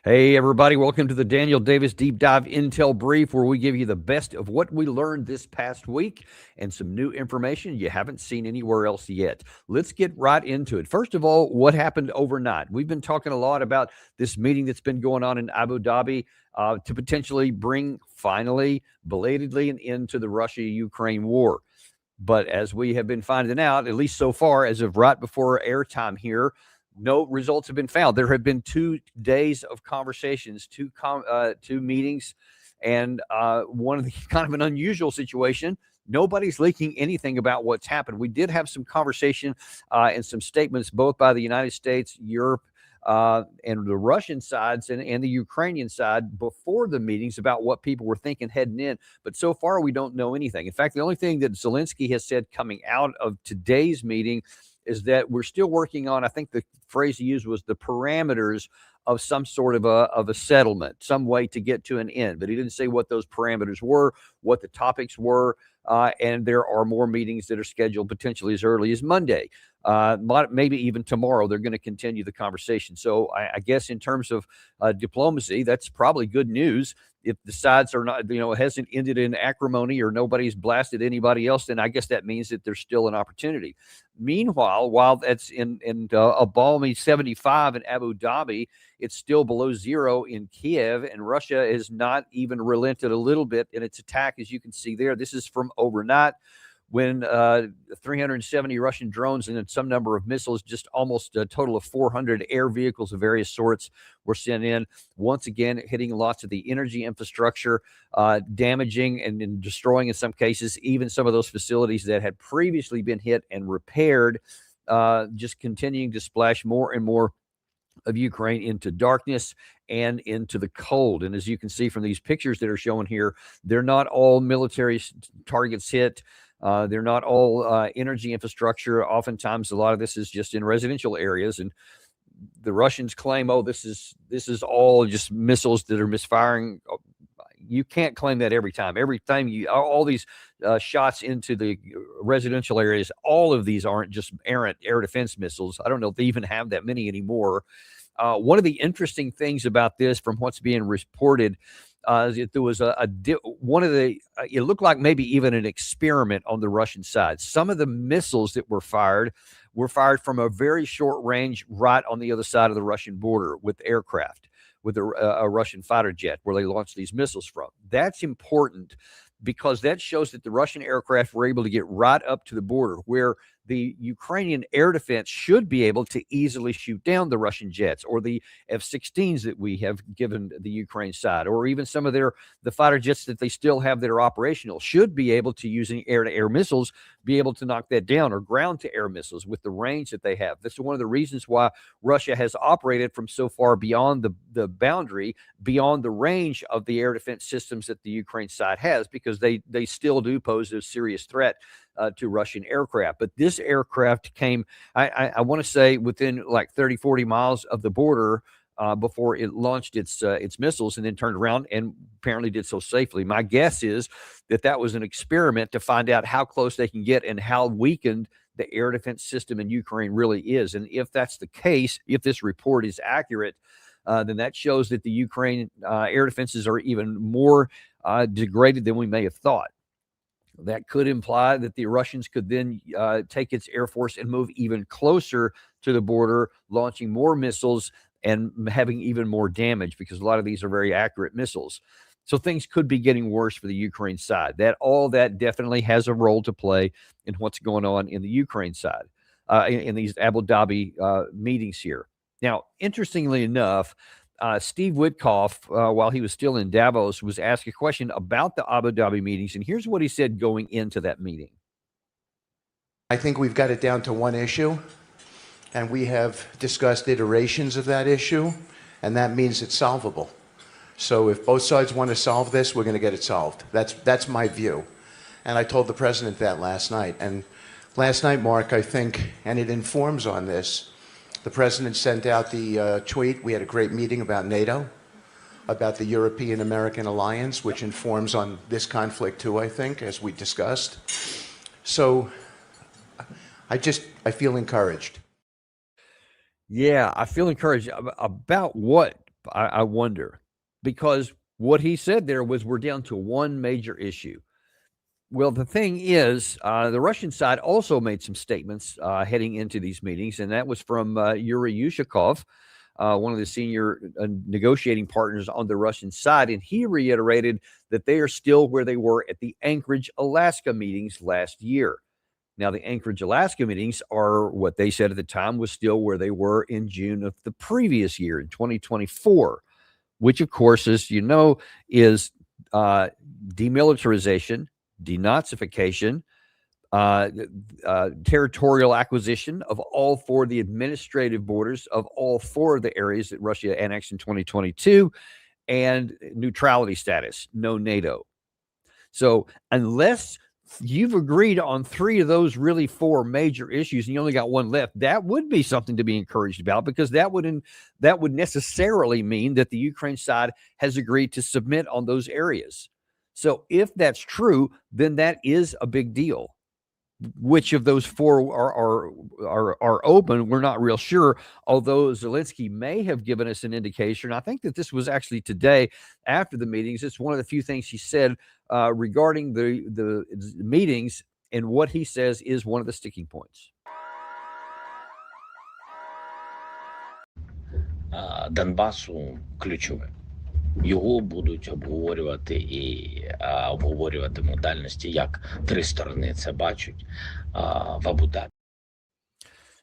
Hey, everybody, welcome to the Daniel Davis Deep Dive Intel Brief, where we give you the best of what we learned this past week and some new information you haven't seen anywhere else yet. Let's get right into it. First of all, what happened overnight? We've been talking a lot about this meeting that's been going on in Abu Dhabi to potentially bring finally, belatedly, an end to the Russia-Ukraine war. But as we have been finding out, at least so far, as of right before airtime here, no results have been found. There have been 2 days of conversations, two meetings, and one of the kind of an unusual situation. Nobody's leaking anything about what's happened. We did have some conversation and some statements both by the United States, Europe, and the Russian sides and the Ukrainian side before the meetings about what people were thinking heading in. But so far, we don't know anything. In fact, the only thing that Zelensky has said coming out of today's meeting is that we're still working on, I think the phrase he used was the parameters of some sort of a settlement, some way to get to an end. But he didn't say what those parameters were, what the topics were. And there are more meetings that are scheduled potentially as early as Monday. Maybe even tomorrow, they're going to continue the conversation. So I guess in terms of diplomacy, that's probably good news. If the sides are not, it hasn't ended in acrimony or nobody's blasted anybody else, then I guess that means that there's still an opportunity. Meanwhile, while that's in a balmy 75 in Abu Dhabi, it's still below zero in Kiev, and Russia has not even relented a little bit in its attack, as you can see there. This is from overnight, when 370 Russian drones and some number of missiles, just almost a total of 400 air vehicles of various sorts were sent in, once again hitting lots of the energy infrastructure, damaging and destroying, in some cases, even some of those facilities that had previously been hit and repaired, just continuing to splash more and more of Ukraine into darkness and into the cold. And as you can see from these pictures that are shown here, they're not all military targets hit. They're not all energy infrastructure. Oftentimes, a lot of this is just in residential areas, and the Russians claim, "Oh, this is all just missiles that are misfiring." You can't claim that every time. Every time all these shots into the residential areas, all of these aren't just errant air defense missiles. I don't know if they even have that many anymore. One of the interesting things about this, from what's being reported, there was one of the it looked like maybe even an experiment on the Russian side. Some of the missiles that were fired from a very short range right on the other side of the Russian border with aircraft, with a Russian fighter jet where they launched these missiles from. That's important because that shows that the Russian aircraft were able to get right up to the border, where the Ukrainian air defense should be able to easily shoot down the Russian jets or the F-16s that we have given the Ukraine side, or even some of the fighter jets that they still have that are operational, should be able to, using air-to-air missiles, be able to knock that down, or ground-to-air missiles with the range that they have. This is one of the reasons why Russia has operated from so far beyond the boundary, beyond the range of the air defense systems that the Ukraine side has, because they still do pose a serious threat to Russian aircraft. But this aircraft came, I want to say, within like 30, 40 miles of the border before it launched its missiles, and then turned around and apparently did so safely. My guess is that was an experiment to find out how close they can get and how weakened the air defense system in Ukraine really is. And if that's the case, if this report is accurate, then that shows that the Ukraine air defenses are even more degraded than we may have thought. That could imply that the Russians could then take its air force and move even closer to the border, launching more missiles and having even more damage, because a lot of these are very accurate missiles. So things could be getting worse for the Ukraine side. All that definitely has a role to play in what's going on in the Ukraine side, in these Abu Dhabi meetings here. Now, interestingly enough, Steve Witkoff, while he was still in Davos, was asked a question about the Abu Dhabi meetings, and here's what he said going into that meeting. I think we've got it down to one issue, and we have discussed iterations of that issue, and that means it's solvable. So if both sides want to solve this, we're going to get it solved. That's my view. And I told the president that last night. And last night, Mark, I think, and it informs on this, the president sent out the tweet. We had a great meeting about NATO, about the European-American alliance, which informs on this conflict too, I think, as we discussed. So I feel encouraged. Yeah, I feel encouraged about what? I wonder, because what he said there was we're down to one major issue. Well, the thing is, the Russian side also made some statements heading into these meetings, and that was from Yuri Yushakov, one of the senior negotiating partners on the Russian side. And he reiterated that they are still where they were at the Anchorage, Alaska meetings last year. Now, the Anchorage, Alaska meetings are what they said at the time was still where they were in June of the previous year, in 2024, which, of course, as you know, is demilitarization, denazification, territorial acquisition of all four of the administrative borders of all four of the areas that Russia annexed in 2022, and neutrality status, no NATO. So unless you've agreed on three of those really four major issues and you only got one left, that would be something to be encouraged about, because that would necessarily mean that the Ukraine side has agreed to submit on those areas. So if that's true, then that is a big deal. Which of those four are open, we're not real sure, although Zelensky may have given us an indication. I think that this was actually today after the meetings. It's one of the few things he said regarding the meetings, and what he says is one of the sticking points. Донбасу ключове. Його будуть обговорювати і обговорювати модальності, як три сторони це бачать в Абу-Дабі.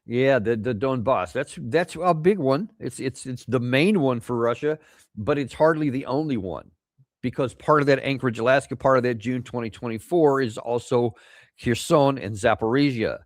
Yeah, the Donbass. That's a big one. It's the main one for Russia, but it's hardly the only one, because part of that Anchorage, Alaska, part of that June 2024 is also Kherson and Zaporizhia.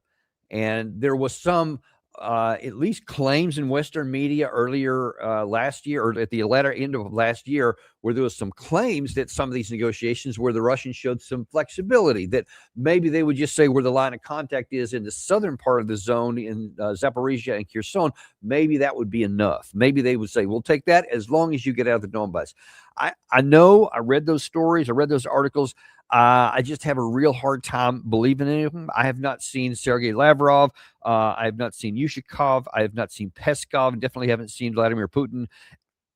And there was some at least claims in Western media earlier last year, or at the latter end of last year, where there was some claims that some of these negotiations where the Russians showed some flexibility, that maybe they would just say where the line of contact is in the southern part of the zone in Zaporizhia and Kherson, maybe that would be enough. Maybe they would say, we'll take that as long as you get out of the Donbass. I know, I read those stories, I read those articles. I just have a real hard time believing in him. I have not seen Sergei Lavrov. I have not seen Yushakov. I have not seen Peskov. Definitely haven't seen Vladimir Putin.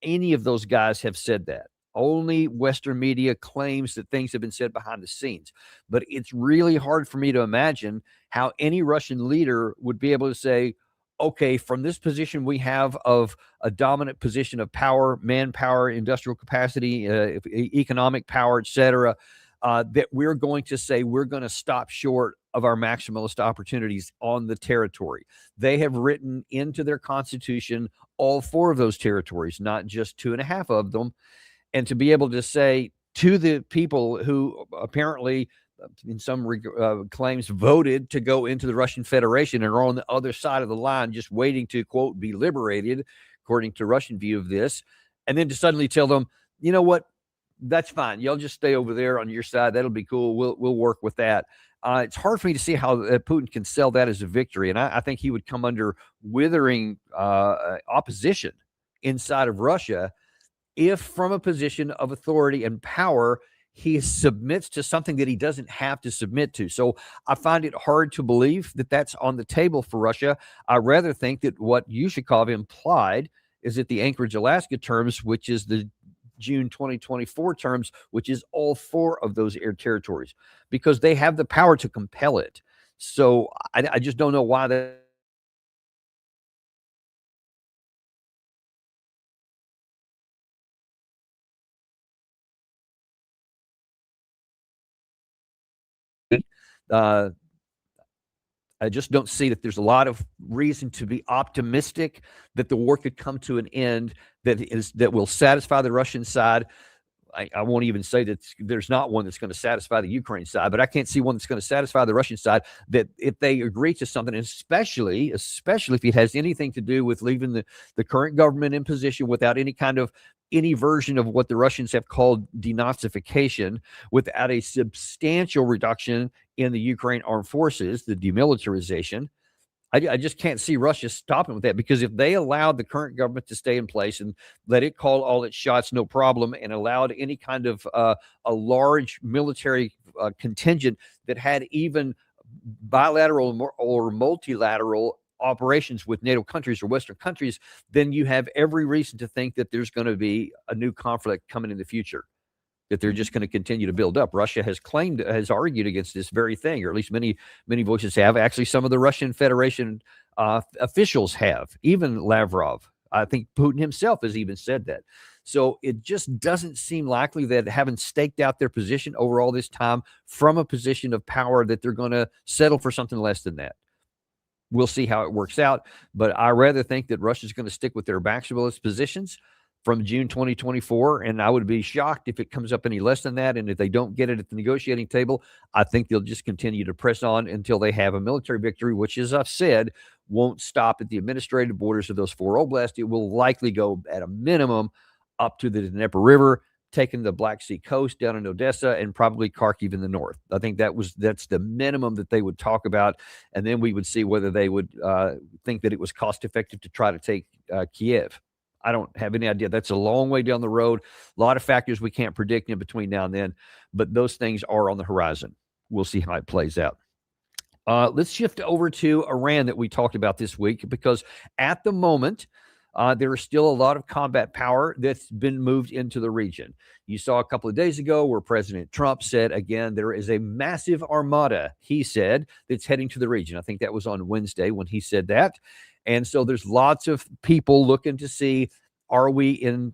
Any of those guys have said that. Only Western media claims that things have been said behind the scenes. But it's really hard for me to imagine how any Russian leader would be able to say, okay, from this position we have of a dominant position of power, manpower, industrial capacity, economic power, etc., that we're going to say we're going to stop short of our maximalist opportunities on the territory. They have written into their constitution all four of those territories, not just 2.5 of them. And to be able to say to the people who apparently, in some claims, voted to go into the Russian Federation and are on the other side of the line just waiting to, quote, be liberated, according to Russian view of this, and then to suddenly tell them, you know what, that's fine. Y'all just stay over there on your side. That'll be cool. We'll work with that. It's hard for me to see how Putin can sell that as a victory. And I think he would come under withering opposition inside of Russia if, from a position of authority and power, he submits to something that he doesn't have to submit to. So I find it hard to believe that that's on the table for Russia. I rather think that what Yushakov implied is that the Anchorage, Alaska terms, which is the June 2024 terms, which is all four of those air territories, because they have the power to compel it. So I just don't know why that. I just don't see that there's a lot of reason to be optimistic that the war could come to an end that will satisfy the Russian side. I won't even say that there's not one that's going to satisfy the Ukraine side, but I can't see one that's going to satisfy the Russian side, that if they agree to something, especially if it has anything to do with leaving the current government in position without any version of what the Russians have called denazification, without a substantial reduction in the Ukraine armed forces, the demilitarization. I just can't see Russia stopping with that, because if they allowed the current government to stay in place and let it call all its shots, no problem, and allowed any kind of a large military contingent that had even bilateral or multilateral operations with NATO countries or Western countries, then you have every reason to think that there's going to be a new conflict coming in the future, that they're just going to continue to build up. Russia has argued against this very thing, or at least many voices have. Actually, some of the Russian Federation officials have, even Lavrov. I think Putin himself has even said that. So it just doesn't seem likely that, having staked out their position over all this time from a position of power, that they're going to settle for something less than that. We'll see how it works out, but I rather think that Russia's going to stick with their maximalist positions from June 2024, and I would be shocked if it comes up any less than that. And if they don't get it at the negotiating table, I think they'll just continue to press on until they have a military victory, which, as I've said, won't stop at the administrative borders of those 4 oblasts. It will likely go at a minimum up to the Dnieper River, taking the Black Sea coast down in Odessa, and probably Kharkiv in the north. I think that's the minimum that they would talk about, and then we would see whether they would think that it was cost effective to try to take Kiev. I don't have any idea. That's a long way down the road. A lot of factors we can't predict in between now and then, but those things are on the horizon. We'll see how it plays out. Let's shift over to Iran that we talked about this week, because at the moment, there is still a lot of combat power that's been moved into the region. You saw a couple of days ago where President Trump said, again, there is a massive armada, he said, that's heading to the region. I think that was on Wednesday when he said that. And so there's lots of people looking to see, are we on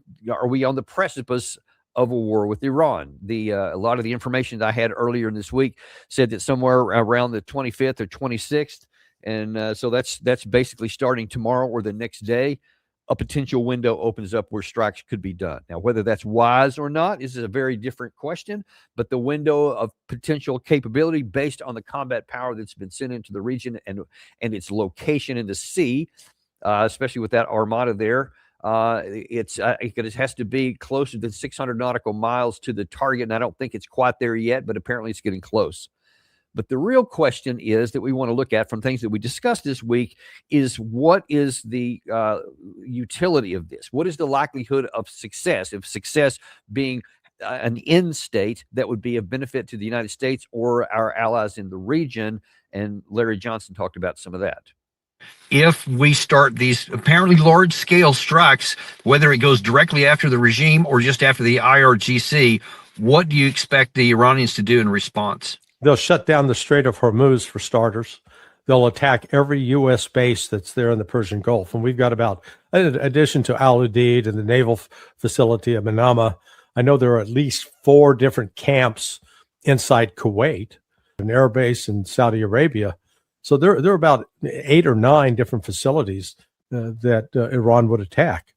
the precipice of a war with Iran? A lot of the information that I had earlier in this week said that somewhere around the 25th or 26th, and so that's basically starting tomorrow or the next day, a potential window opens up where strikes could be done. Now, whether that's wise or not is a very different question, but the window of potential capability based on the combat power that's been sent into the region and its location in the sea, especially with that armada there, it has to be closer than 600 nautical miles to the target, and I don't think it's quite there yet, but apparently it's getting close. But the real question is that we want to look at, from things that we discussed this week, is what is the utility of this? What is the likelihood of success? If success being an end state that would be of benefit to the United States or our allies in the region. And Larry Johnson talked about some of that. If we start these apparently large-scale strikes, whether it goes directly after the regime or just after the IRGC, what do you expect the Iranians to do in response? They'll shut down the Strait of Hormuz, for starters. They'll attack every U.S. base that's there in the Persian Gulf. And we've got about, in addition to Al Udeid and the naval facility at Manama, I know there are at least 4 different camps inside Kuwait, an air base in Saudi Arabia. So there are about 8 or 9 different facilities that Iran would attack.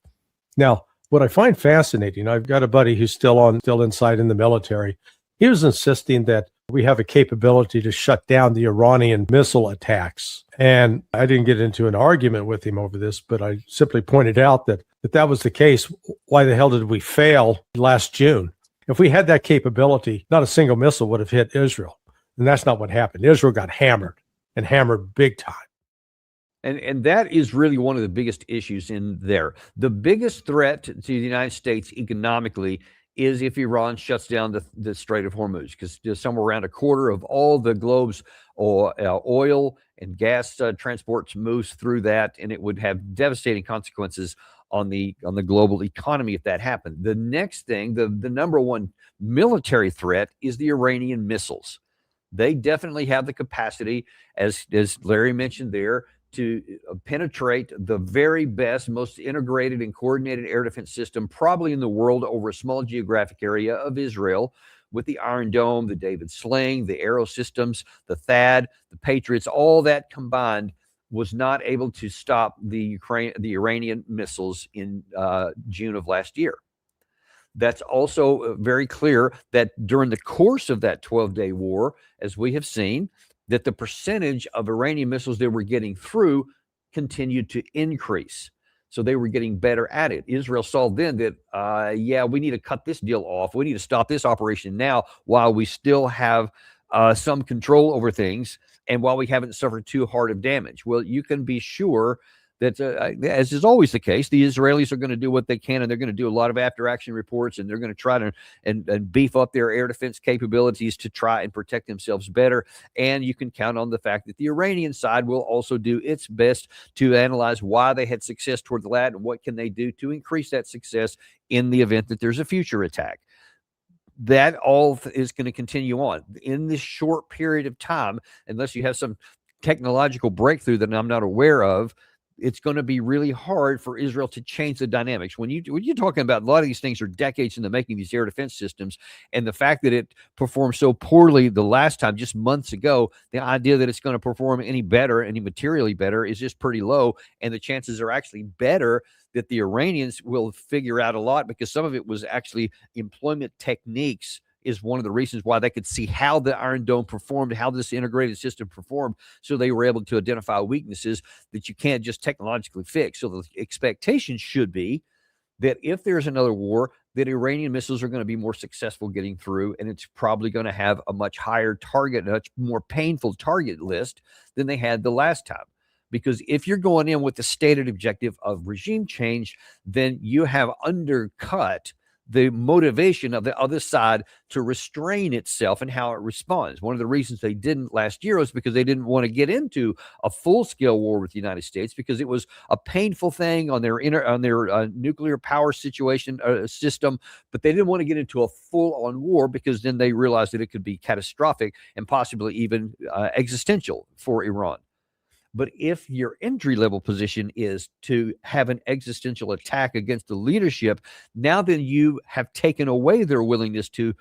Now, what I find fascinating, I've got a buddy who's still inside in the military. He was insisting that we have a capability to shut down the Iranian missile attacks. And I didn't get into an argument with him over this, but I simply pointed out that if that was the case, why the hell did we fail last June? If we had that capability, not a single missile would have hit Israel. And that's not what happened. Israel got hammered, and hammered big time. And that is really one of the biggest issues in there. The biggest threat to the United States economically is if Iran shuts down the Strait of Hormuz, because somewhere around a quarter of all the globe's oil and gas transports moves through that, and it would have devastating consequences on the global economy if that happened. The next thing, the number one military threat, is the Iranian missiles. They definitely have the capacity, as Larry mentioned there, to penetrate the very best, most integrated and coordinated air defense system probably in the world over a small geographic area of Israel, with the Iron Dome, the David Sling, the Arrow systems, the THAAD, the Patriots. All that combined was not able to stop the Iranian missiles in June of last year. That's also very clear that during the course of that 12-day war, as we have seen, that the percentage of Iranian missiles they were getting through continued to increase. So they were getting better at it. Israel saw then that, we need to cut this deal off. We need to stop this operation now while we still have some control over things and while we haven't suffered too hard of damage. Well, you can be sure that, as is always the case, the Israelis are going to do what they can, and they're going to do a lot of after-action reports, and they're going to try to and beef up their air defense capabilities to try and protect themselves better. And you can count on the fact that the Iranian side will also do its best to analyze why they had success toward the lad and what can they do to increase that success in the event that there's a future attack. That all is going to continue on in this short period of time, unless you have some technological breakthrough that I'm not aware of. It's going to be really hard for Israel to change the dynamics. When you're talking about, a lot of these things are decades in the making, these air defense systems, and the fact that it performed so poorly the last time, just months ago, the idea that it's going to perform any better, any materially better, is just pretty low. And the chances are actually better that the Iranians will figure out a lot, because some of it was actually employment techniques is one of the reasons why they could see how the Iron Dome performed, how this integrated system performed. So they were able to identify weaknesses that you can't just technologically fix. So the expectation should be that if there's another war, that Iranian missiles are going to be more successful getting through, and it's probably going to have a much higher target, a much more painful target list than they had the last time. Because if you're going in with the stated objective of regime change, then you have undercut the motivation of the other side to restrain itself and how it responds. One of the reasons they didn't last year was because they didn't want to get into a full-scale war with the United States, because it was a painful thing on their nuclear power situation system, but they didn't want to get into a full-on war, because then they realized that it could be catastrophic and possibly even existential for Iran. But if your entry-level position is to have an existential attack against the leadership, now then you have taken away their willingness to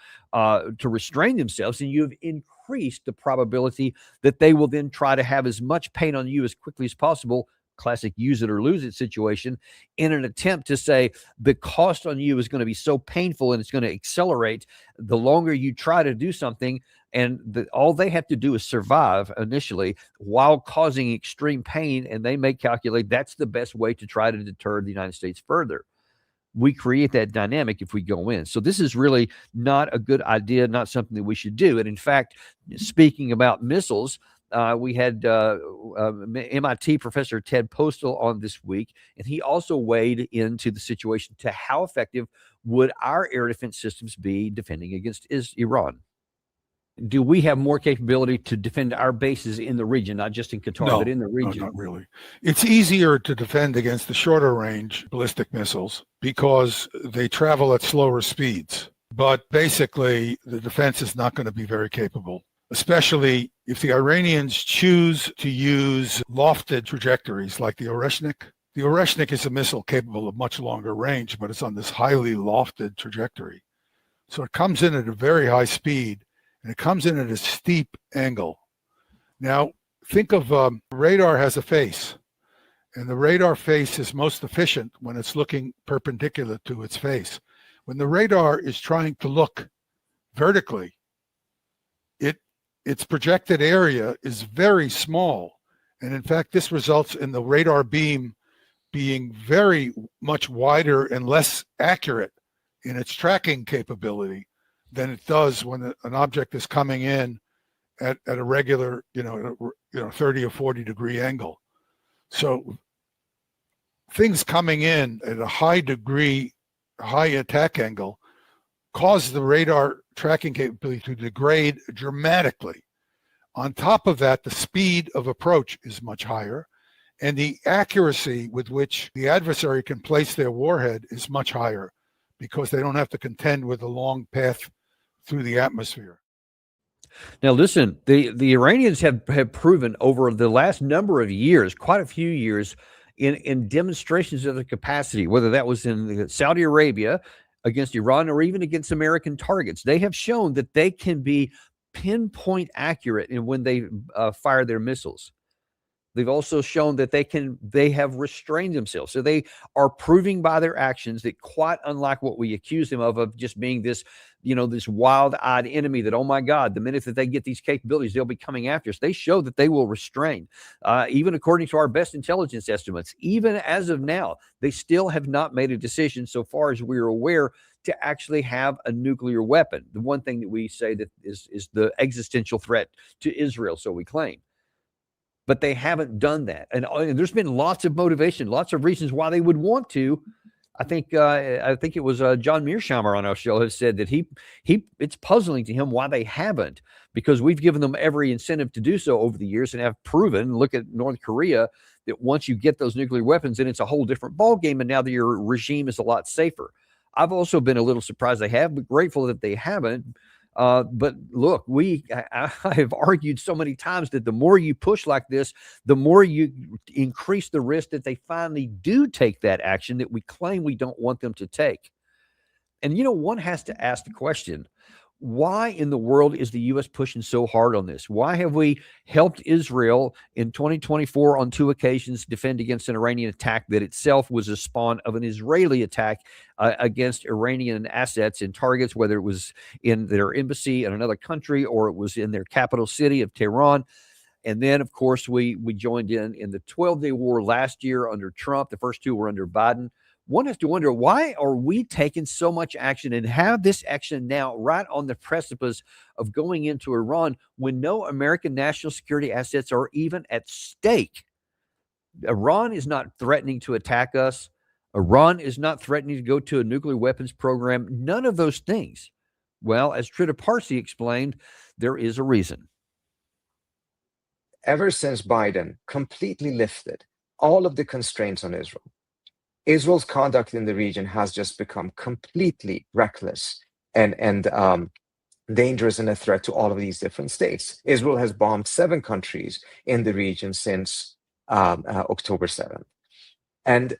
restrain themselves, and you have increased the probability that they will then try to have as much pain on you as quickly as possible. Classic use it or lose it situation, in an attempt to say the cost on you is going to be so painful and it's going to accelerate the longer you try to do something. And all they have to do is survive initially while causing extreme pain. And they may calculate that's the best way to try to deter the United States further. We create that dynamic if we go in. So this is really not a good idea, not something that we should do. And in fact, speaking about missiles, we had MIT professor Ted Postel on this week, and he also weighed into the situation to how effective would our air defense systems be defending against Iran. Do we have more capability to defend our bases in the region, not just in Qatar, but in the region? No, not really. It's easier to defend against the shorter range ballistic missiles because they travel at slower speeds. But basically, the defense is not going to be very capable, especially if the Iranians choose to use lofted trajectories like the Oreshnik. The Oreshnik is a missile capable of much longer range, but it's on this highly lofted trajectory. So it comes in at a very high speed, and it comes in at a steep angle. Now, think of radar has a face, and the radar face is most efficient when it's looking perpendicular to its face. When the radar is trying to look vertically, its projected area is very small. And in fact, this results in the radar beam being very much wider and less accurate in its tracking capability than it does when an object is coming in at a regular, 30 or 40 degree angle. So things coming in at a high attack angle cause the radar tracking capability to degrade dramatically. On top of that, the speed of approach is much higher, and the accuracy with which the adversary can place their warhead is much higher because they don't have to contend with a long path through the atmosphere. Now, listen, the Iranians have proven over the last number of years, quite a few years, in demonstrations of their capacity, whether that was in Saudi Arabia against Iran or even against American targets. They have shown that they can be pinpoint accurate in when they fire their missiles. They've also shown that they have restrained themselves. So they are proving by their actions that, quite unlike what we accuse them of just being this, this wild-eyed enemy that, oh my God, the minute that they get these capabilities, they'll be coming after us. They show that they will restrain. Even according to our best intelligence estimates, even as of now, they still have not made a decision, so far as we're aware, to actually have a nuclear weapon. The one thing that we say that is the existential threat to Israel, so we claim. but they haven't done that. And there's been lots of motivation, lots of reasons why they would want to. I think it was John Mearsheimer on our show has said that it's puzzling to him why they haven't, because we've given them every incentive to do so over the years and have proven, look at North Korea, that once you get those nuclear weapons, then it's a whole different ballgame, and now that your regime is a lot safer. I've also been a little surprised they have, but grateful that they haven't. But look, I have argued so many times that the more you push like this, the more you increase the risk that they finally do take that action that we claim we don't want them to take. And, one has to ask the question, why in the world is the U.S. pushing so hard on this? Why have we helped Israel in 2024 on 2 occasions defend against an Iranian attack that itself was a spawn of an Israeli attack against Iranian assets and targets, whether it was in their embassy in another country or it was in their capital city of Tehran? And then, of course, we joined in the 12-day war last year under Trump. The first 2 were under Biden. One has to wonder, why are we taking so much action and have this action now right on the precipice of going into Iran when no American national security assets are even at stake? Iran is not threatening to attack us. Iran is not threatening to go to a nuclear weapons program. None of those things. Well, as Trita Parsi explained, there is a reason. Ever since Biden completely lifted all of the constraints on Israel, Israel's conduct in the region has just become completely reckless and dangerous and a threat to all of these different states. Israel has bombed 7 countries in the region since October 7th. And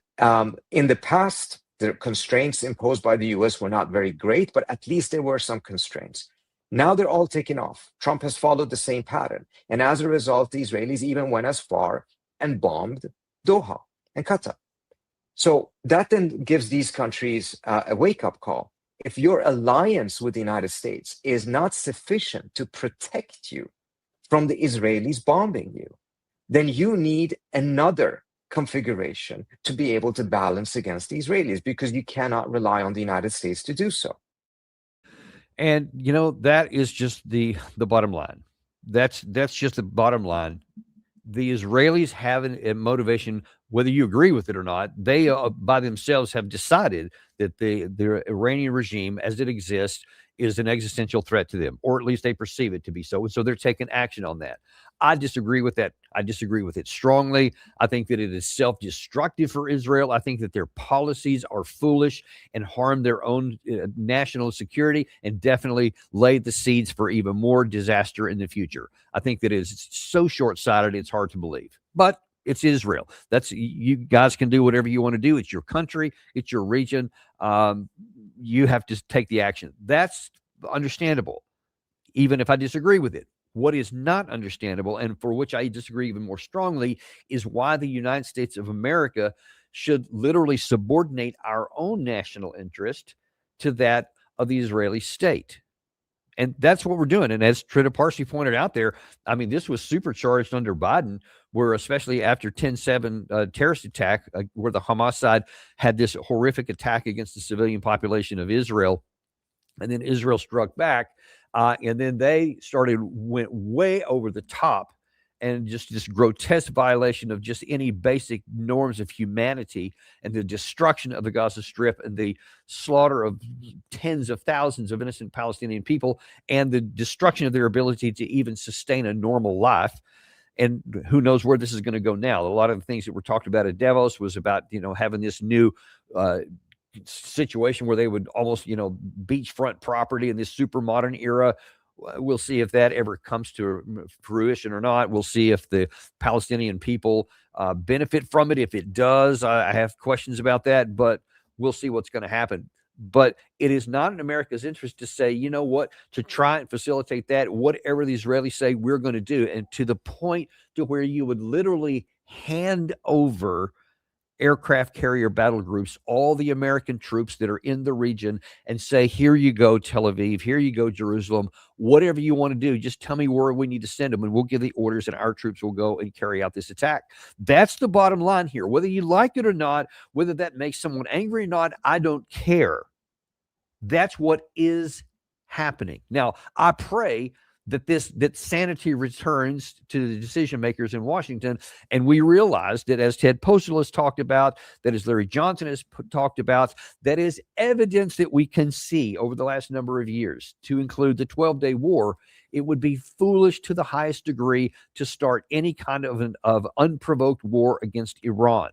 in the past, the constraints imposed by the US were not very great, but at least there were some constraints. Now they're all taken off. Trump has followed the same pattern. And as a result, the Israelis even went as far and bombed Doha and Qatar. So that then gives these countries a wake-up call. If your alliance with the United States is not sufficient to protect you from the Israelis bombing you, then you need another configuration to be able to balance against the Israelis, because you cannot rely on the United States to do so. And, that is just the bottom line. That's just the bottom line. The Israelis have a motivation, whether you agree with it or not. They by themselves have decided that the Iranian regime as it exists is an existential threat to them, or at least they perceive it to be so. And so they're taking action on that. I disagree with that. I disagree with it strongly. I think that it is self-destructive for Israel. I think that their policies are foolish and harm their own national security and definitely lay the seeds for even more disaster in the future. I think that it is so short-sighted, it's hard to believe. But it's Israel. You guys can do whatever you want to do. It's your country. It's your region. You have to take the action. That's understandable, even if I disagree with it. What is not understandable, and for which I disagree even more strongly, is why the United States of America should literally subordinate our own national interest to that of the Israeli state. And that's what we're doing. And as Trita Parsi pointed out there, I mean, this was supercharged under Biden, where especially after 10/7 terrorist attack, where the Hamas side had this horrific attack against the civilian population of Israel, and then Israel struck back. And then they went way over the top, and just this grotesque violation of just any basic norms of humanity, and the destruction of the Gaza Strip and the slaughter of tens of thousands of innocent Palestinian people, and the destruction of their ability to even sustain a normal life. And who knows where this is going to go now. A lot of the things that were talked about at Davos was about, having this new situation where they would almost, beachfront property in this super modern era. We'll see if that ever comes to fruition or not. We'll see if the Palestinian people benefit from it. If it does, I have questions about that, but we'll see what's going to happen. But it is not in America's interest to say, you know what, to try and facilitate that, whatever the Israelis say, we're going to do. And to the point to where you would literally hand over aircraft carrier battle groups, all the American troops that are in the region, and say, here you go, Tel Aviv, here you go, Jerusalem, whatever you want to do, just tell me where we need to send them, and we'll give the orders, and our troops will go and carry out this attack. That's the bottom line here. Whether you like it or not, whether that makes someone angry or not, I don't care. That's what is happening. Now, I pray that sanity returns to the decision makers in Washington. And we realized that, as Ted Postal has talked about, that as Larry Johnson has talked about, that is evidence that we can see over the last number of years, to include the 12-day war. It would be foolish to the highest degree to start any kind of unprovoked war against Iran.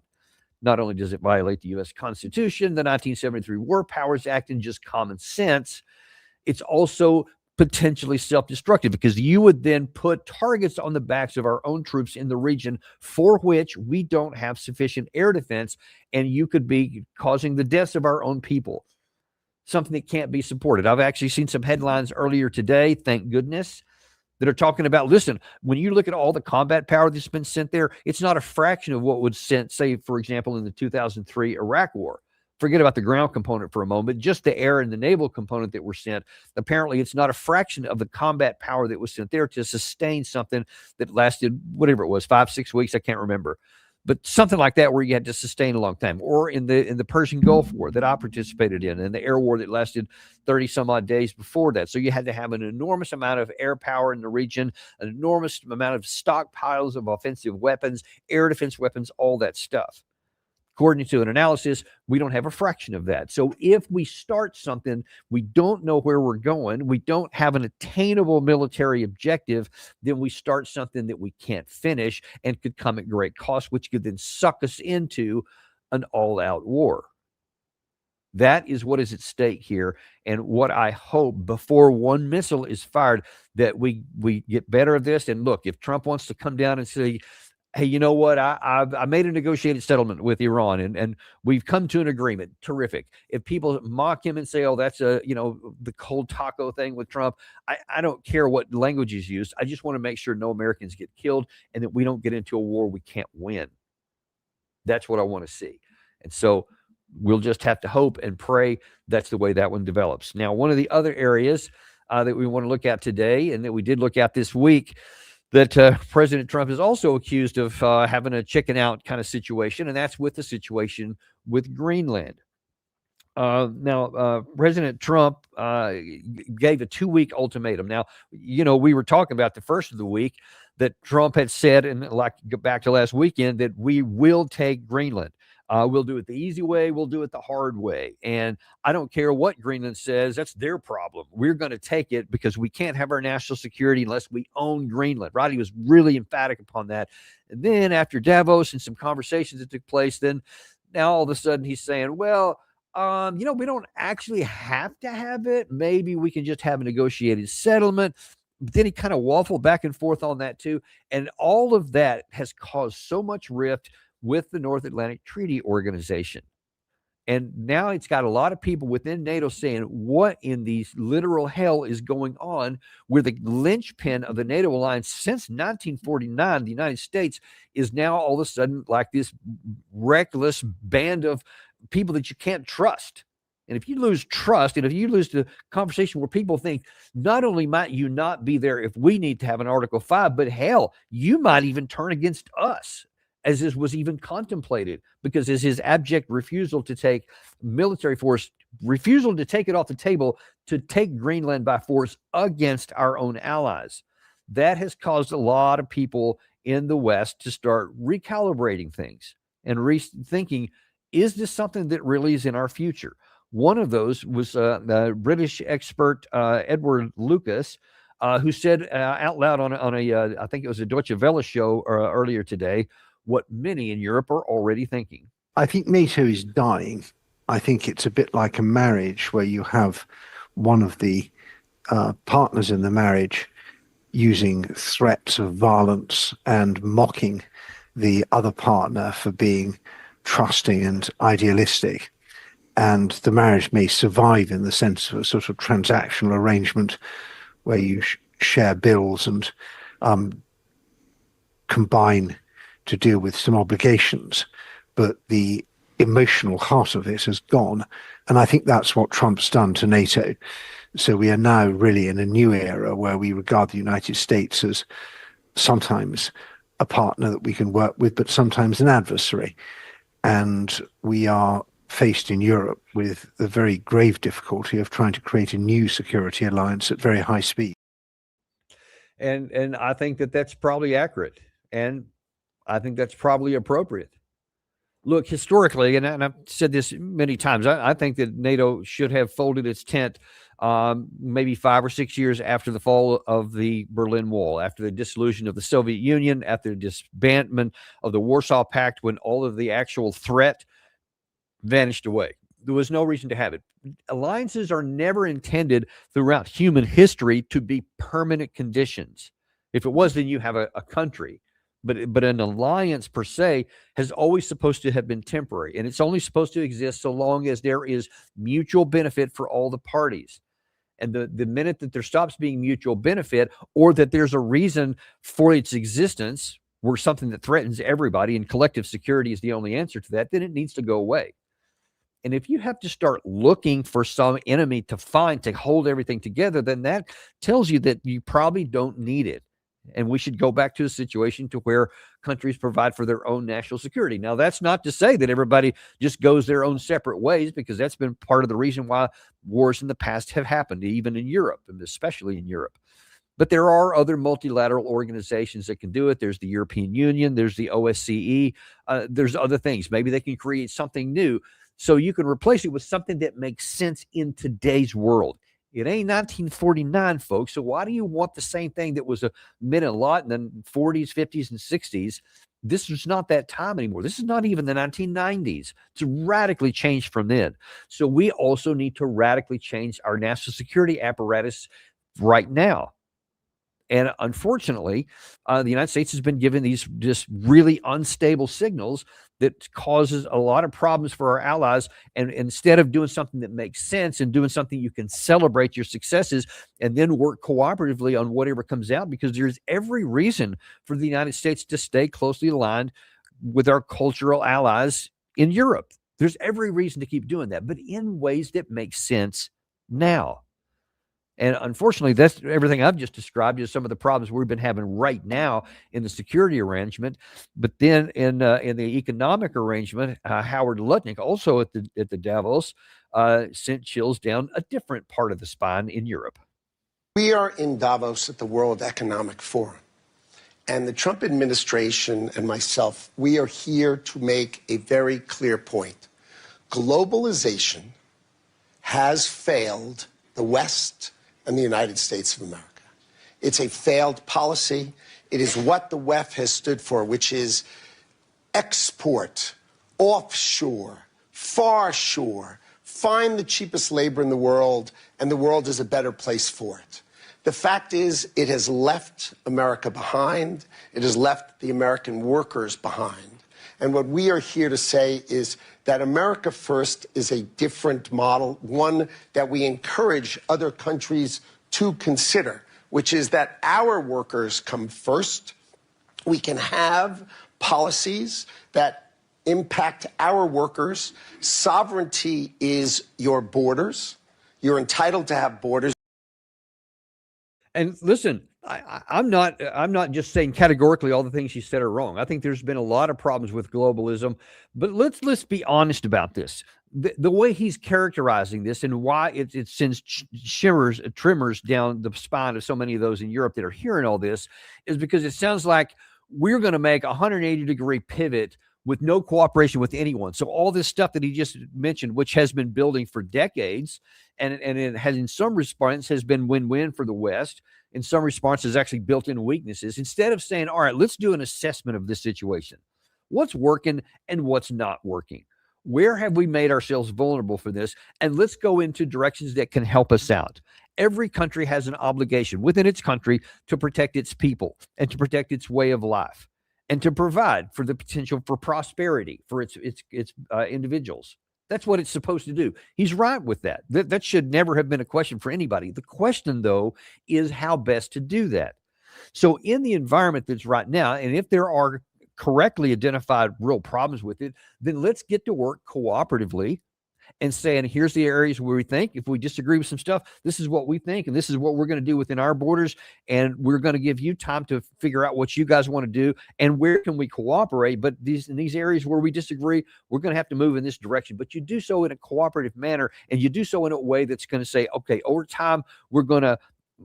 Not only does it violate the U.S. Constitution, the 1973 War Powers Act, and just common sense, it's also potentially self-destructive, because you would then put targets on the backs of our own troops in the region for which we don't have sufficient air defense, and you could be causing the deaths of our own people, something that can't be supported. I've actually seen some headlines earlier today, thank goodness, that are talking about, listen, when you look at all the combat power that's been sent there, it's not a fraction of what was sent, say, for example, in the 2003 Iraq War. Forget about the ground component for a moment, just the air and the naval component that were sent. Apparently, it's not a fraction of the combat power that was sent there to sustain something that lasted, whatever it was, 5-6 weeks, I can't remember. But something like that, where you had to sustain a long time. Or in the Persian Gulf War that I participated in, and the air war that lasted 30 some odd days before that. So you had to have an enormous amount of air power in the region, an enormous amount of stockpiles of offensive weapons, air defense weapons, all that stuff. According to an analysis, we don't have a fraction of that. So if we start something, we don't know where we're going, we don't have an attainable military objective, then we start something that we can't finish and could come at great cost, which could then suck us into an all-out war. That is what is at stake here, and what I hope before one missile is fired, that we get better at this. And look, if Trump wants to come down and say, hey, you know what? I made a negotiated settlement with Iran, and we've come to an agreement. Terrific. If people mock him and say, oh, that's the cold taco thing with Trump, I don't care what language is used. I just want to make sure no Americans get killed and that we don't get into a war we can't win. That's what I want to see. And so we'll just have to hope and pray that's the way that one develops. Now, one of the other areas that we want to look at today, and that we did look at this week, that President Trump is also accused of having a chicken out kind of situation, and that's with the situation with Greenland. Now, President Trump gave a 2-week ultimatum. Now, we were talking about the first of the week that Trump had said, and like go back to last weekend, that we will take Greenland. We'll do it the easy way. We'll do it the hard way. And I don't care what Greenland says. That's their problem. We're going to take it because we can't have our national security unless we own Greenland. Right? He was really emphatic upon that. And then after Davos and some conversations that took place, then now all of a sudden he's saying, well, we don't actually have to have it. Maybe we can just have a negotiated settlement. But then he kind of waffled back and forth on that too. And all of that has caused so much rift with the North Atlantic Treaty Organization. And now it's got a lot of people within NATO saying, what in the literal hell is going on? Where the linchpin of the NATO alliance since 1949, the United States, is now all of a sudden like this reckless band of people that you can't trust. And if you lose trust, and if you lose the conversation where people think, not only might you not be there if we need to have an Article 5, but hell, you might even turn against us, as this was even contemplated, because as his abject refusal to take military force, refusal to take it off the table, to take Greenland by force against our own allies. That has caused a lot of people in the West to start recalibrating things and rethinking, is this something that really is in our future? One of those was the British expert Edward Lucas, who said out loud on a I think it was a Deutsche Welle show earlier today, what many in Europe are already thinking. I think NATO is dying. I think it's a bit like a marriage where you have one of the partners in the marriage using threats of violence and mocking the other partner for being trusting and idealistic. And the marriage may survive in the sense of a sort of transactional arrangement where you share bills and combine to deal with some obligations, but the emotional heart of it has gone. And I think that's what Trump's done to NATO. So we are now really in a new era where we regard the United States as sometimes a partner that we can work with, but sometimes an adversary. And we are faced in Europe with the very grave difficulty of trying to create a new security alliance at very high speed. And I think that that's probably accurate, and I think that's probably appropriate. Look, historically, and I've said this many times, I think that NATO should have folded its tent maybe 5 or 6 years after the fall of the Berlin Wall, after the dissolution of the Soviet Union, after the disbandment of the Warsaw Pact, when all of the actual threat vanished away. There was no reason to have it. Alliances are never intended throughout human history to be permanent conditions. If it was, then you have a country. But an alliance per se has always supposed to have been temporary, and it's only supposed to exist so long as there is mutual benefit for all the parties. And the minute that there stops being mutual benefit, or that there's a reason for its existence, where something that threatens everybody and collective security is the only answer to that, then it needs to go away. And if you have to start looking for some enemy to find to hold everything together, then that tells you that you probably don't need it. And we should go back to a situation to where countries provide for their own national security. Now, that's not to say that everybody just goes their own separate ways, because that's been part of the reason why wars in the past have happened, even in Europe, and especially in Europe. But there are other multilateral organizations that can do it. There's the European Union, there's the OSCE, there's other things. Maybe they can create something new so you can replace it with something that makes sense in today's world. It ain't 1949, folks. So why do you want the same thing that was a meant a lot in the 40s, 50s, and 60s? This is not that time anymore. This is not even the 1990s. It's radically changed from then. So we also need to radically change our national security apparatus right now. And unfortunately, the United States has been given these just really unstable signals that causes a lot of problems for our allies. And instead of doing something that makes sense and doing something you can celebrate your successes and then work cooperatively on whatever comes out, because there's every reason for the United States to stay closely aligned with our cultural allies in Europe. There's every reason to keep doing that, but in ways that make sense now. And unfortunately, that's everything I've just described is some of the problems we've been having right now in the security arrangement. But then in the economic arrangement, Howard Lutnick, also at the Davos, sent chills down a different part of the spine in Europe. We are in Davos at the World Economic Forum. And the Trump administration and myself, we are here to make a very clear point. Globalization has failed the West and the United States of America. It's a failed policy. It is what the WEF has stood for, which is export, offshore, far shore, find the cheapest labor in the world, and the world is a better place for it. The fact is, it has left America behind. It has left the American workers behind. And what we are here to say is that America First is a different model, one that we encourage other countries to consider, which is that our workers come first. We can have policies that impact our workers. Sovereignty is your borders. You're entitled to have borders. And listen, I'm not just saying categorically all the things you said are wrong. I think there's been a lot of problems with globalism, but let's be honest about this. The way he's characterizing this and why it sends tremors down the spine of so many of those in Europe that are hearing all this is because it sounds like we're going to make a 180-degree pivot with no cooperation with anyone. So all this stuff that he just mentioned, which has been building for decades, and it has in some response has been win-win for the West, in some responses actually built in weaknesses. Instead of saying, all right, let's do an assessment of this situation. What's working and what's not working? Where have we made ourselves vulnerable for this? And let's go into directions that can help us out. Every country has an obligation within its country to protect its people and to protect its way of life, and to provide for the potential for prosperity for its individuals. That's what it's supposed to do. He's right with that. That should never have been a question for anybody. The question, though, is how best to do that. So in the environment that's right now, and if there are correctly identified real problems with it, then let's get to work cooperatively and saying, here's the areas where we think if we disagree with some stuff, this is what we think, and this is what we're going to do within our borders, and we're going to give you time to figure out what you guys want to do and where can we cooperate. But in these areas where we disagree, we're going to have to move in this direction. But you do so in a cooperative manner, and you do so in a way that's going to say, okay, over time, we're going to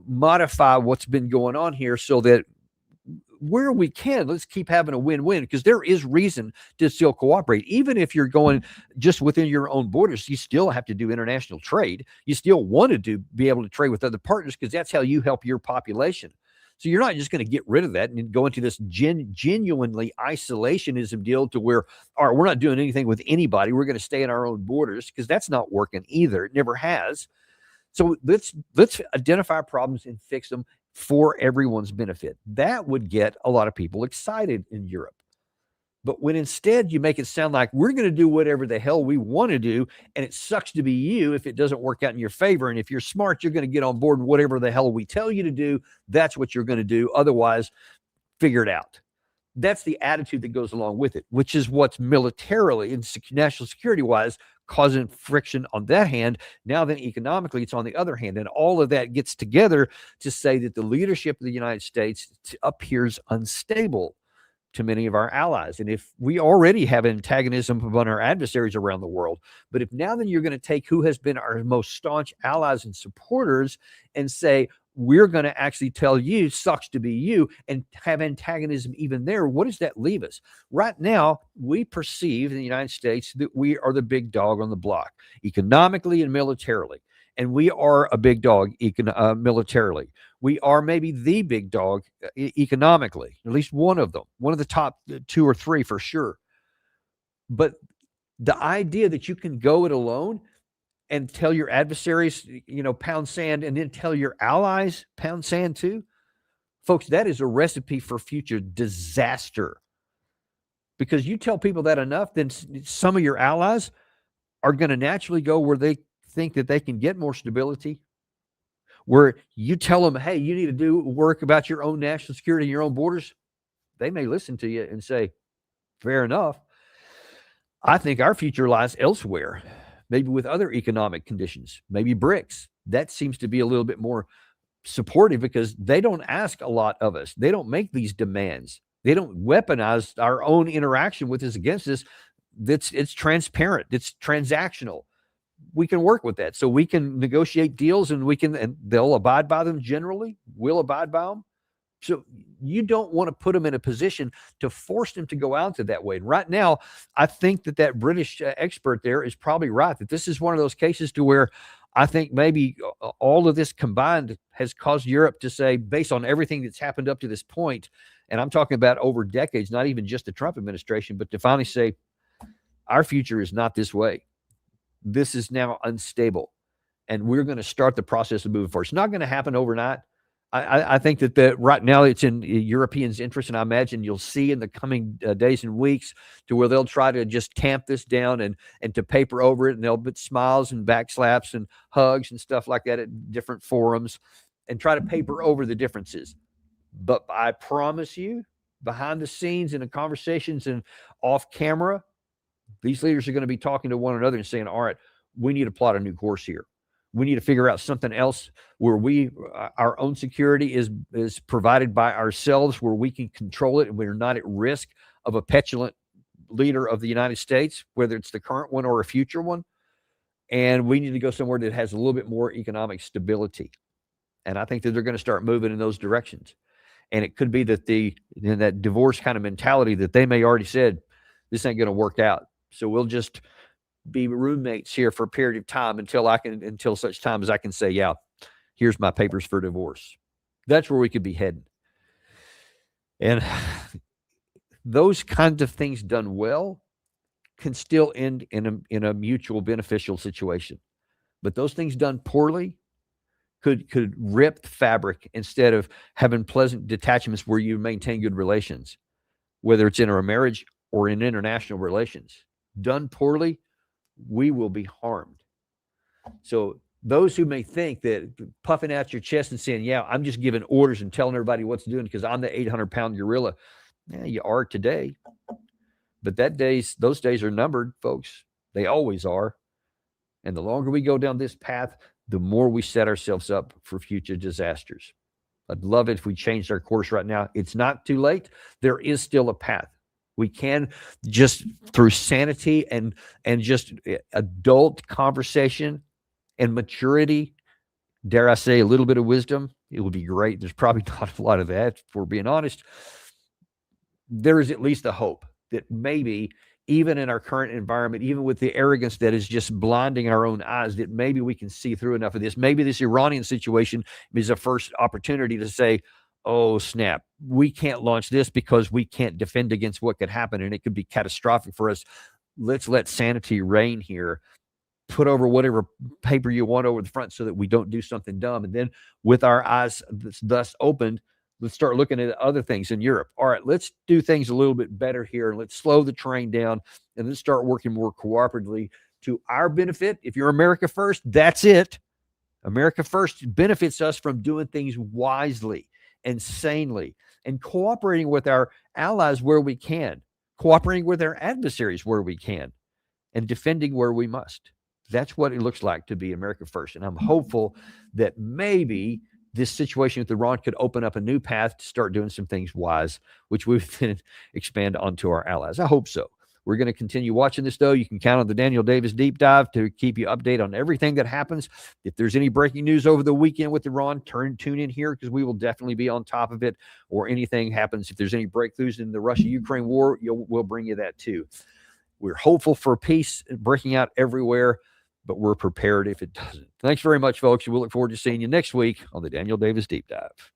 modify what's been going on here so that where we can, let's keep having a win-win, because there is reason to still cooperate. Even if you're going just within your own borders, you still have to do international trade. You still want to be able to trade with other partners, because that's how you help your population. So you're not just going to get rid of that and go into this genuinely isolationism deal to where, all right, we're not doing anything with anybody. We're going to stay in our own borders, because that's not working either. It never has. So let's identify problems and fix them for everyone's benefit. That would get a lot of people excited in Europe. But when instead you make it sound like we're going to do whatever the hell we want to do, and it sucks to be you if it doesn't work out in your favor, and if you're smart, you're going to get on board and whatever the hell we tell you to do, that's what you're going to do. Otherwise, figure it out. That's the attitude that goes along with it, which is what's militarily and national security wise causing friction on that hand. Now then, economically, it's on the other hand. And all of that gets together to say that the leadership of the United States appears unstable to many of our allies. And if we already have antagonism among our adversaries around the world, but if now then you're going to take who has been our most staunch allies and supporters and say, we're going to actually tell you sucks to be you, and have antagonism even there, what does that leave us? Right now, we perceive in the United States that we are the big dog on the block, economically and militarily. And we are a big dog militarily. We are maybe the big dog economically, at least one of them, one of the top 2 or 3 for sure. But the idea that you can go it alone and tell your adversaries, pound sand, and then tell your allies, pound sand too, folks, that is a recipe for future disaster. Because you tell people that enough, then some of your allies are going to naturally go where they think that they can get more stability, where you tell them, hey, you need to do work about your own national security and your own borders. They may listen to you and say, fair enough. I think our future lies elsewhere, maybe with other economic conditions, maybe BRICS. That seems to be a little bit more supportive because they don't ask a lot of us. They don't make these demands. They don't weaponize our own interaction with us against us. It's transparent. It's transactional. We can work with that. So we can negotiate deals and they'll abide by them generally. We'll abide by them. So you don't want to put them in a position to force them to go out to that way. And right now, I think that British expert there is probably right, that this is one of those cases to where I think maybe all of this combined has caused Europe to say, based on everything that's happened up to this point, and I'm talking about over decades, not even just the Trump administration, but to finally say, our future is not this way. This is now unstable. And we're going to start the process of moving forward. It's not going to happen overnight. I think that right now it's in Europeans' interest, and I imagine you'll see in the coming days and weeks to where they'll try to just tamp this down and to paper over it, and they'll put smiles and backslaps and hugs and stuff like that at different forums and try to paper over the differences. But I promise you, behind the scenes in the conversations and off camera, these leaders are going to be talking to one another and saying, all right, we need to plot a new course here. We need to figure out something else where our own security is provided by ourselves, where we can control it and we're not at risk of a petulant leader of the United States, whether it's the current one or a future one. And we need to go somewhere that has a little bit more economic stability. And I think that they're going to start moving in those directions. And it could be that that divorce kind of mentality that they may already said, this ain't going to work out. So we'll just be roommates here for a period of time until such time as I can say, yeah, here's my papers for divorce. That's where we could be heading. And those kinds of things done well can still end in a mutual beneficial situation. But those things done poorly could rip the fabric instead of having pleasant detachments where you maintain good relations, whether it's in a marriage or in international relations. Done poorly, we will be harmed. So those who may think that puffing out your chest and saying, yeah, I'm just giving orders and telling everybody what to do because I'm the 800-pound gorilla. Yeah, you are today. But those days are numbered, folks. They always are. And the longer we go down this path, the more we set ourselves up for future disasters. I'd love it if we changed our course right now. It's not too late. There is still a path. We can just through sanity and just adult conversation and maturity dare I say, a little bit of wisdom, it would be great. There's probably not a lot of that, if we're being honest. There is at least a hope that maybe, even in our current environment, even with the arrogance that is just blinding our own eyes, that maybe we can see through enough of this. Maybe this Iranian situation is a first opportunity to say, oh, snap, we can't launch this because we can't defend against what could happen, and it could be catastrophic for us. Let's let sanity reign here. Put over whatever paper you want over the front so that we don't do something dumb. And then with our eyes thus opened, let's start looking at other things in Europe. All right, let's do things a little bit better here. Let's slow the train down and then start working more cooperatively to our benefit. If you're America first, that's it. America first benefits us from doing things wisely and sanely and cooperating with our allies where we can, cooperating with our adversaries where we can, and defending where we must. That's what it looks like to be America first. And I'm hopeful that maybe this situation with Iran could open up a new path to start doing some things wise, which we then expand onto our allies. I hope so. We're going to continue watching this, though. You can count on the Daniel Davis Deep Dive to keep you updated on everything that happens. If there's any breaking news over the weekend with Iran, tune in here because we will definitely be on top of it, or anything happens. If there's any breakthroughs in the Russia-Ukraine war, we'll bring you that too. We're hopeful for peace breaking out everywhere, but we're prepared if it doesn't. Thanks very much, folks. We'll look forward to seeing you next week on the Daniel Davis Deep Dive.